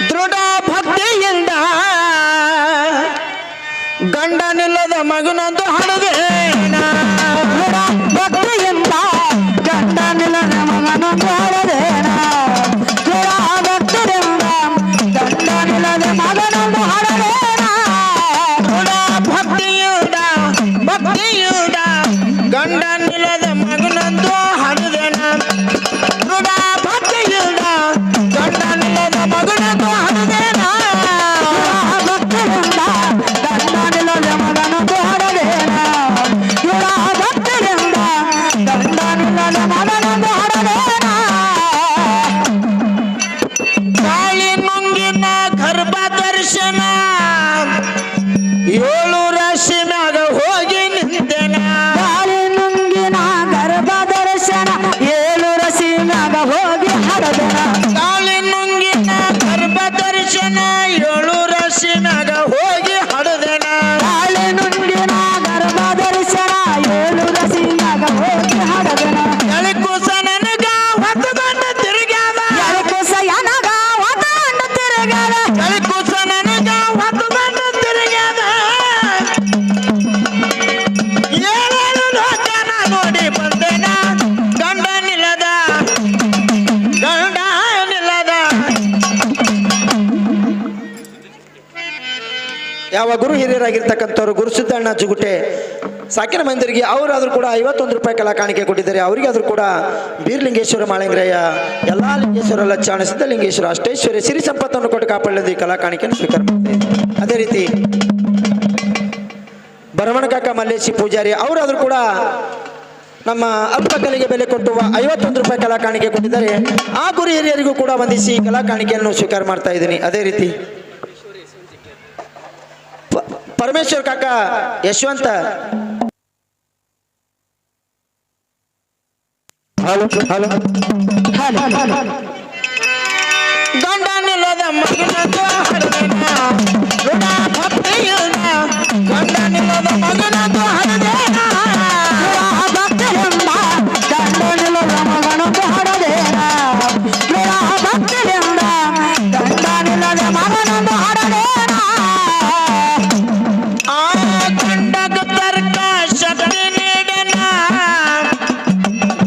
ದೃಢ ಭಕ್ತಿಯಿಂದ ಗಂಡನಿಲ್ಲದ ಮಗನೊಂದು ಹಣದೇನ ದೃಢ ಭಕ್ತಿಯಿಂದ ಗಂಡನಿಲ್ಲದ ಮಗನೊಂದು ಹಣದೇನ ದೃಢ ಭಕ್ತಿಯಿಂದ ಗಂಡನಿಲ್ಲದ ಮಗನೊಂದು ಹಣದೇನ ದೃಢ ಭಕ್ತಿಯಿಂದ ಗಂಡನಿಲ್ಲದ ಮಗನೊಂದು ಹಣದೇನ ದೃಢ ಭಕ್ತಿಯಿಂದ ಗಂಡನಿಲ್ಲದ ಮಗನೊಂದು ಹಣದೇನ ಭಕ್ತರಿಂದ ಗಂಡನಿಲ್ಲದ ಮಗನೊಂದು ಹಣದೇನ ದೃಢ ಭಕ್ತರಿಂದ ಗಂಡನಿಲ್ಲದ ಮಗನೊಂದು ಹಣದೇನ ಗಾಳಿ ನುಂಗಿನ ಗರ್ಭ ದರ್ಶನ 7 ರಾಶಿ ಮ್ಯಾಗ ಹೋಗಿ ನಿಂತೆನ ಗಾಳಿ ನುಂಗಿನ ಗರ್ಭ ದರ್ಶನ 7 ರಾಶಿ ಮ್ಯಾಗ ಹೋಗಿ ಹಡದನ ಗಾಳಿ ನುಂಗಿನ ಗರ್ಭ ದರ್ಶನ 7 ರಾಶಿ ಮ್ಯಾಗ ಹೋಗಿ ಹಡದೆನ ಗಾಳಿ ನುಂಗಿನ ಗರ್ಭ ದರ್ಶನ 7 ರಾಶಿ ಮ್ಯಾಗ ಹೋಗಿ ಹಡದನ ಎಳಕುಸ ನನಗ ಹೊತ್ತಗೊಂಡ ತಿರುಗ್ಯಾದ ಎಳಕುಸ ನನಗ ಹೊತ್ತಗೊಂಡ ತಿರುಗ್ಯಾದ ಎಳಕುಸ ನನಗ ಹೊತ್ತಗೊಂಡ ತಿರುಗ್ಯಾದ ಏಳೇಳು ಲೋಕನ ನೋಡಿ ಬಂದೆನ ಗಂಡ ನಿಲ್ಲದ ಯಾವ ಗುರು ಹಿರಿಯರಾಗಿರ್ತಕ್ಕಂಥವ್ರು ಗುರುಸಿದ್ದಣ್ಣ ಜುಗುಟೆ ಸಾಕಿನ ಮಂದಿರಿಗೆ ಅವರಾದ್ರೂ ಕೂಡ 51 ರೂಪಾಯಿ ಕಲಾ ಕಾಣಿಕೆ ಕೊಟ್ಟಿದ್ದಾರೆ. ಅವರಿಗಾದ್ರೂ ಕೂಡ ಬೀರ್ಲಿಂಗೇಶ್ವರ ಮಾಳಿಂಗ್ರಯ್ಯ ಎಲ್ಲ ಲಿಂಗೇಶ್ವರ ಲಚ್ಚಾಣ ಸಿದ್ಧಲಿಂಗೇಶ್ವರ ಅಷ್ಟೇಶ್ವರಿ ಸಿರಿ ಸಂಪತ್ತನ್ನು ಕೊಟ್ಟು ಕಾಪಾಡಲಿದ್ದು ಈ ಕಲಾ ಕಾಣಿಕೆಯನ್ನು ಸ್ವೀಕಾರ ಮಾಡ್ತಾರೆ. ಅದೇ ರೀತಿ ಭರಮಣಕಾಕ ಮಲ್ಲೇಶಿ ಪೂಜಾರಿ ಅವರಾದ್ರೂ ಕೂಡ ನಮ್ಮ ಅಲ್ಪ ಕಲೆಗೆ ಬೆಲೆ ಕೊಟ್ಟು 51 ರೂಪಾಯಿ ಕಲಾ ಕಾಣಿಕೆ ಕೊಟ್ಟಿದ್ದಾರೆ. ಆ ಗುರು ಹಿರಿಯರಿಗೂ ಕೂಡ ವಂದಿಸಿ ಕಲಾ ಕಾಣಿಕೆಯನ್ನು ಸ್ವೀಕಾರ ಮಾಡ್ತಾ ಇದ್ದೀನಿ. ಅದೇ ರೀತಿ ಪರಮೇಶ್ವರ್ ಕಾಕ ಯಶವಂತ ಗಂಡ ನಿಲ್ಲದ ಮಗನದು ಹರದೇನ ದೃಢ ಭಕ್ತಿಯಿಂದ ಗಂಡ ನಿಲ್ಲದ ಮಗನದು ಹರದೇನ ಭಕ್ತರಿಂದ ಗಂಡನಿಲ್ಲದ ಮಗನೊಂದು ಹಡದೇನ ದೃಢ ಭಕ್ತರಿಂದ ಗಂಡನಿಲ್ಲದ ಮಗನೊಂದು ಹಡದೇನ ಆ ಗಂಡಗ ತರ್ಕ ಶಕ್ತಿ ನೀಡನ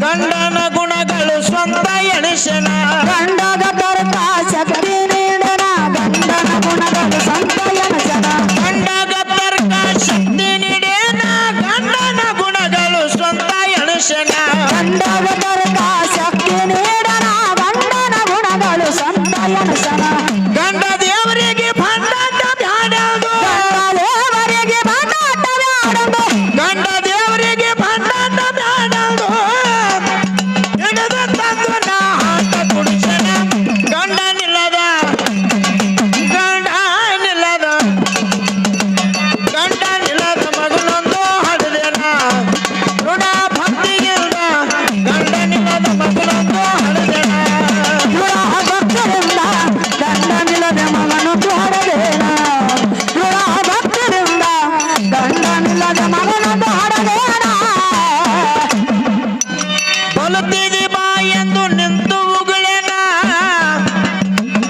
ಗಂಡನ ಗುಣಗಳು ಸ್ವಂತ ಎಣಿಸನ ಗಂಡಗ ತರ್ಕ ಶಕ್ತಿ ನೀಡನ ಗಂಡನ ಗುಣಗಳು ಸ್ವಂತ ಎಣಿಸನ ಗಂಡಗ ತರ್ಕ ಶಕ್ತಿ ನೀಡೇನ ಗಂಡನ ಗುಣಗಳು ಸ್ವಂತ ಎಣಿಸನ ಗಂಡಗ ತರ್ಕ ಶಕ್ತಿ ನೀಡನ ಗಂಡನ ಗುಣಗಳು ಸ್ವಂತ ಎಣಿಸನ ಗಂಡ ದೇವರಿಗೆ ಭಂಡಾಟ ಬ್ಯಾಡದು ದೇವರಿಗೆ ಬಾಟಾಟ ಬ್ಯಾಡದು ಗಂಡ ದೇವರಿಗೆ ಭಂಡಾಟ ಬ್ಯಾಡದು ಹಿಡಿದ ತಂದು ನಾ ಹಾಟ ಕುಡಿಸನ ಗಂಡ ನಿಲ್ಲದ ಮಗನೊಂದು ಹಡದೇನ ದೃಢ ಭಕ್ತಿಯಿಂದ ಗಂಡ ನಿಲ್ಲದ ಮಗನೊಂದು ಹಡದೇನ ದೃಢ ಭಕ್ತರಿಂದ ಗಂಡನಿಲ್ಲದ ಮಗನೊಂದು ಹಡದೇನ ದೃಢ ಭಕ್ತರಿಂದ ಗಂಡನಿಲ್ಲದ ಮಗನೊಂದು ಹಡದೇನ ಬಲುತ್ತಿದಿ ಬಾ ಎಂದು ನಿಂತು ಉಗುಳೆನ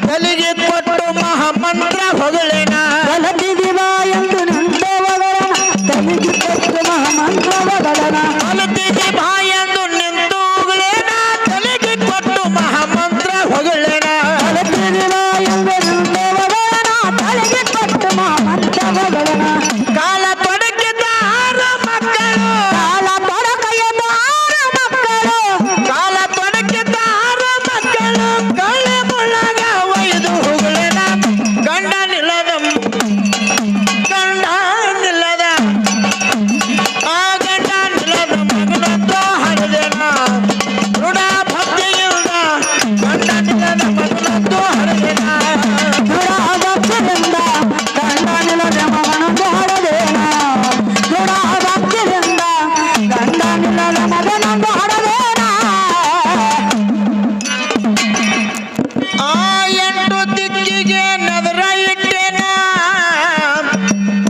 ತಲೆಗೆ ಕೊಟ್ಟು ಮಹಾಮಂತ್ರ ಹೊಗಳೇನ ಬಲತಿದಿವ ಎಂದು ನಿಂತವಗಳನ ತಲೆಗೆ ಕೊಟ್ಟು ಮಹಾಮಂತ್ರವಗಳನ ಬಲುತ್ತಿದಿ ಬಾ ಎಂದು ನಿಂತು ಉಗುಳೆನ ತಲೆಗೆ ಕೊಟ್ಟು ಮಹಾಮಂತ್ರ ಹೊಗಳೇನ ಬಲತಿದಿವ ಎಂದು ನಿಂತವಗಳನ ತಲೆಗೆ ಕೊಟ್ಟು ಮಹಾಮಂತ್ರವಗಳನ ಕಾಲ ತೊಡಕಿದ 6 ಮಕ್ಕಳು ಕಾಲ ತೊಡಕೆಯದ 6 ಮಕ್ಕಳು ಕಾಲ ತೊಡಕಿದ 6 ಮಕ್ಕಳು ಕಳ್ಳೆ ಮುಳ್ಳಾಗ ಒಯ್ದು ಹೊಗಳೇನ ಗಂಡ ನಿಲ್ಲದ ಆ ಗಂಡ ನಿಲ್ಲದ ಮಗನೊಂದು ಹರದೇನ ದೃಢ ಭಕ್ತಿಯಿಂದ ಗಂಡ ನಿಲ್ಲದ ಮಗನೊಂದು ಹರದೇನ ದೃಢ ಭಕ್ತಿಯಿಂದ ಗಂಡನಿಲ್ಲದ ಮಗನೊಂದು ಹಡದೇನ ದೃಢ ಭಕ್ತಿಯಿಂದ ಗಂಡನಿಲ್ಲದ ಮಗನೊಂದು ಹಡದೇನ ಆ 8 ದಿಕ್ಕಿಗೆ ನದರ ಇಟ್ಟೆನ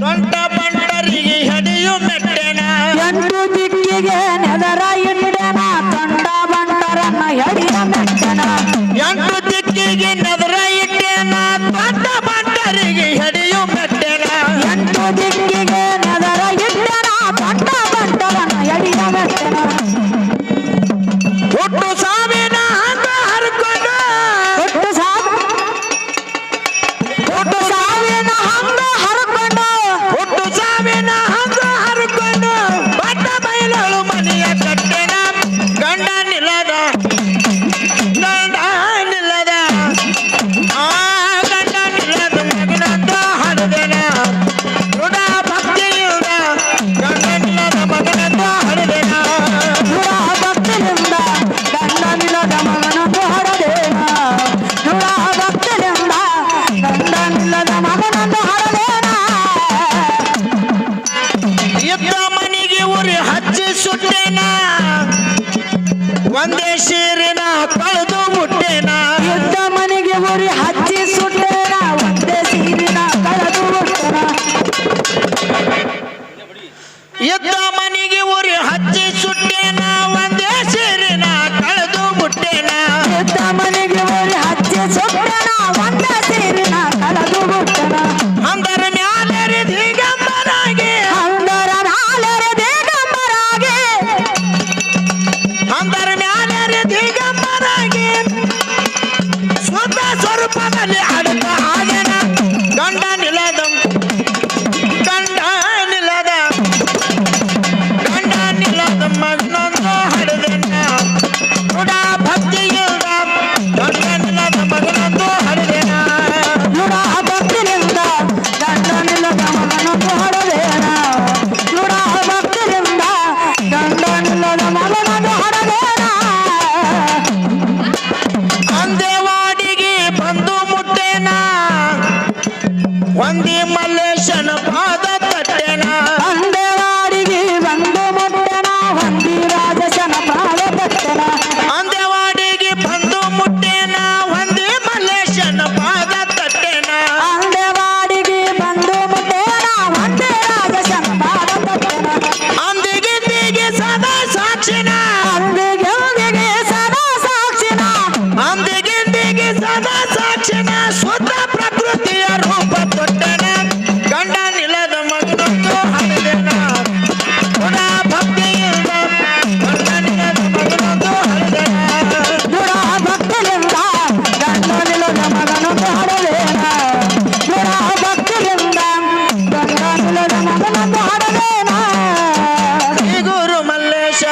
ಸೊಂಟ ಬಂಟರಿಗೆ ಹಡಿಯು ಮೆಟ್ಟೆನ 8 ದಿಕ್ಕಿಗೆ ನೆದರ ಇಟ್ಟೆನ ತಂಡ ಬಂಟರನ್ನ ಎಡಿಯ ಮೆಟ್ಟನ 8 ದಿಕ್ಕಿಗೆ ನದರ ಇಟ್ಟೆನ ಮಲ್ಲೇಶ್ವರಿನ ಕಳೆದು ಮುಟ್ಟೆನ ಯುದ್ಧ ಮನೆಗೆ ಉರಿ ಹಚ್ಚಿ ಸುಟ್ಟೇನ ಒಂದೇ ಸೀರಿನ ಕಳೆದು ಬಿಟ್ಟೆನ ಯುದ್ಧ ಮನೆಗೆ ಉರಿ ಹಚ್ಚಿ ಸುಟ್ಟೆನ ಒಂದೇ ಸೀರಿನ ಕಳೆದು ಮುಟ್ಟೆನ ಯುದ್ಧ ಮನೆಗೆ ಉರಿ ಹಚ್ಚಿ ಸುಟ್ಟೆನ ಒಂದೇ ಸೀರಿನ ಕಳೆದು ಬಿಟ್ಟೆನ ಅಂದರ ಮ್ಯಾಲೆ ದಿಗಂಬರಾಗಿ ಅಂದರ ನಾಳೆರೆ ದಿಗಂಬರಾಗಿ ಅಂದರ ಮ್ಯಾಲೆ ದಿಗಂಬರಾಗಿ ಸ್ವತ ಸ್ವರೂಪದಲ್ಲಿ ಅಡಕ ಹಾಗೆನ ಗಂಡ ನಿಲದ ಮಗನೊಂದು ಹಡದೆನ ನುಡ ಭಕ್ತಿಯಿಂದ ಗಂಡ ನಿಲದ ಮಗನೊಂದು ಹಡದೆನ ನುಡ ಭಕ್ತಿಯಿಂದ ಗಂಡ ನಿಲ್ಲದ ಮಗನೊಂದು ಹಡದೇನ ನುಡ ಭಕ್ತಿಯಿಂದ ಗಂಡ ನಿಲ್ಲದ ಮಗನೊಂದು ಹಡದೇನ ಅಂದೇವಾಡಿಗೆ ಬಂದು ಮುಟ್ಟೆನ ಒಂದಿ ಮಲ್ಲೇಶನ ಪಾದ ತಟ್ಟೆನ ಅಂದೇವಾಡಿಗೆ ಬಂದು ಮುಟ್ಟೆನ ಹೊಂದಿ ರಾಜಸನ ಪ್ರಾಣ ತಟ್ಟೆನ ಅಂದೇವಾಡಿಗೆ ಬಂದು ಮುಟ್ಟೆನ ಒಂದಿ ಮಲ್ಲೇಶನ ಪಾದ ತಟ್ಟೆನ ಅಂದೇವಾಡಿಗೆ ಬಂದು ಮುಟ್ಟೆನ ಹೊಂದಿ ರಾಜಸನ ಪ್ರಾಣ ತಟ್ಟೆನ ಅಂದಿಗೆ ಸದಾ ಸಾಕ್ಷಿನ ಅಂದಿಗೆ ಸದಾ ಸಾಕ್ಷಿನ ಅಂದಿಗೆ ಸದಾ ಸಾಕ್ಷಿನ ಸ್ವತ ಪ್ರಕೃತಿಯ ರೂಪ ತೊಟ್ಟೆನ ಗಂಡ ನಿಲದ ಮಗನೊಂದು ಹಡದೆನ ಗುಣ ಭಕ್ತಿಯಿಂದ ಗಂಡ ನಿಲದ ಮಗನೊಂದು ಹಡದೆನ ನುಡ ಭಕ್ತಿಯಿಂದ ಗಂಡ ನಿಲ್ಲದ ಮಗನೊಂದು ಹಡದೇನ ನುಡ ಭಕ್ತಿಯಿಂದ ಗಂಡ ನಿಲ್ಲದ ಮಗನೊಂದು ಹಡದೇನ ಶ್ರೀ ಗುರು ಮಲ್ಲೇಶ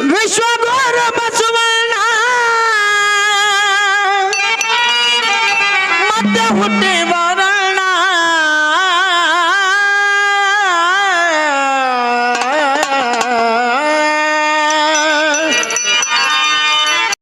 ವಿಶ್ವಗುರು ಬಸವಣ್ಣ ಮತ್ತೆ ಹುಟ್ಟಿವ